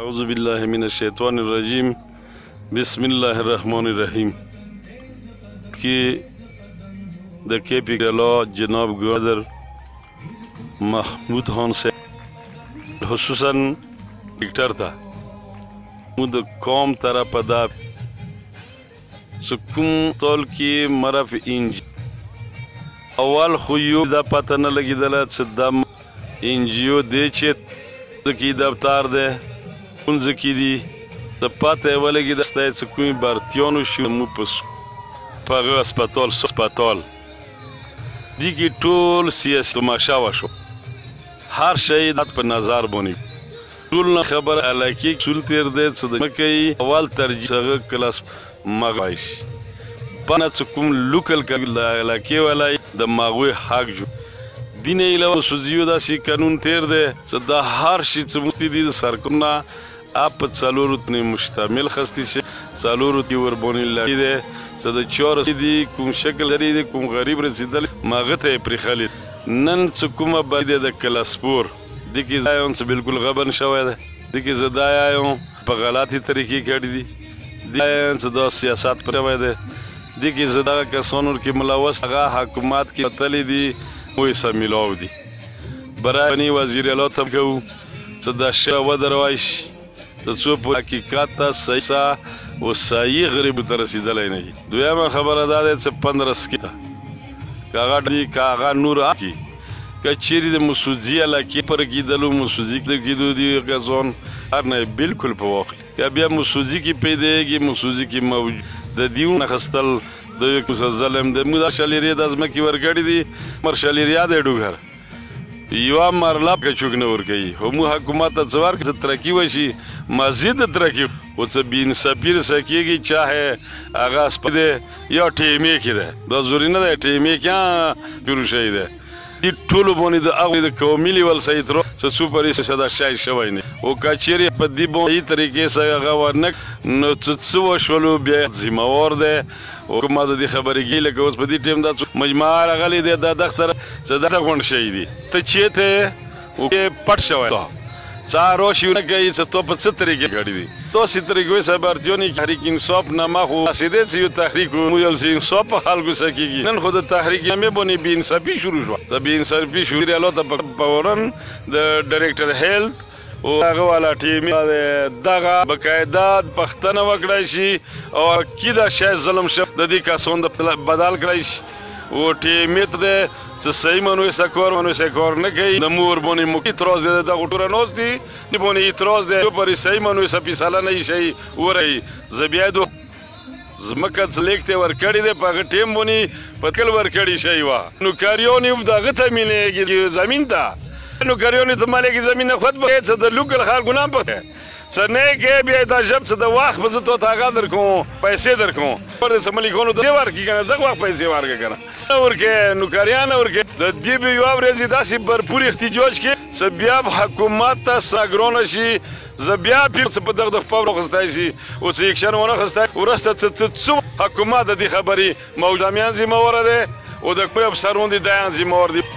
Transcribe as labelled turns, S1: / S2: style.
S1: اعوذ باللہ من الشیطان الرجیم بسم اللہ الرحمن الرحیم کی د کے پی جناب گورنر محمود خان سے خصوصاً ڈکٹر تھا مود قوم طرح پدا سکم طول کی مرف انج اول خویو دا پتہ نہ لگی دلت صدام انجیو دے چیت کی دفتار دے اونځ کې دي د پاته ولګي د ستای څه کومې بارتیانو شو مو په هغه هسپتال دي کې ټول سیاسي تماشا وشو هر شی د په نظر باندې ټول نه خبر علاقه ټول تیر دی څه د مکې اول ترجیح هغه کلاس مغایش پنه څه کوم لوکل علاقه ولای د ماغوی حق جو دین ایله سوزیو داسې قانون تیر دی څه د هر شي څه مستی دي سرکونه آپ څلورو نه مشتمل خستی شي څلورو دی وربونی لري دي څه د چور دي کوم شکل لري دي کوم غریب رسیدل ماغته پرې خالد نن څه کومه باندې د کلاسپور د کی ځایون څه بالکل غبن شوی ده د کی زدایم په غلطی طریقې کړی دي د څه د سیاست پر وای ده د کی زدا کسانو کې ملوث هغه حکومت کې تللی دي وې سميلاو دي برای وزیر اعلی تم کو څه د شوا ودروایش څه په حقیقت صحیح او صحیح غریب ته رسیدلای نه دویمه خبره ده چې 15 سکیتا کاغه نور کی کچری د مسوزی علاقه پر کیدلو مسوزی کیدو دی غزون هر نه بالکل په وخت یا بیا مسوزی کی پیدایږي مسوزی کی موجود د دیونه خستل د یو ظلم د موږ شلیری د ازمکی ورګړی دی مرشلیریا د ډوګر یو مرلا که چوک نه ورګي همو حکومت څوار کې ترقی وشي مزید ترقی او څه بین سفیر سکیږي چاهه اغا سپده یا ټیمې کې ده د زورینه ده ټیمې کې جوړ شي ده د ټولو باندې د هغه د قومي لیول صحیح تر څه سوپر صدا شای شوی نه او کچيري په دې باندې طریقې سره هغه ورنک نو څه وشولو بیا ذمہوار ده او کومه د خبرې کې لکه اوس په دې ټیم د مجمع راغلي د دفتر صدا غونډ شي دي ته چیته او پټ شوی څارو شي نه کوي څه تو په څه طریقې غړي دي دوه طریقې سره بارتيونی تحریک انصاف نامه خو سیده سیو تحریک مو یل سي انصاف حل کو سکیږي نن خود تحریک مې بونې بین صفي شروع شو څه بین صفي شروع لري ته پاورن د ډایریکټر هیلث او هغه والا ټیم دغه بقاعده پښتنه وکړای شي او کیدا شای ظلم شپ د دې کاسون د بدل کړای شي او ټیم ته څه صحیح منو سکور نه کوي د مور باندې مو اعتراض دی د غټوره نوز دي دی باندې اعتراض دی پر صحیح منو سپیساله نه شي ورای زبیادو زمکه څلیکته ورکړی دی په ټیم باندې پتکل ورکړی شي وا نو کاریونی دغه ته ملي زمين ته نو کاریونی ته مالک زمين خود به څه د لوکل خلکو نه پته څه نه کې بیا د جب څه د واخ به زه ته هغه درکوم پیسې درکوم پر دې سملیکونو د ورکی کنه دغه واخ پیسې ورکه کنه ورکه نو کاریان ورکه د دې به یو ورځ داسې برپور احتجاج کې سبیا حکومت ته ساګرون شي زبیا په په دغه په وروغستای شي او چې اکشن ونه خسته ورسته څه حکومت د خبري موجودمیان ذمہ ور ده او د کوم افسرون دي دایان ذمہ ور دي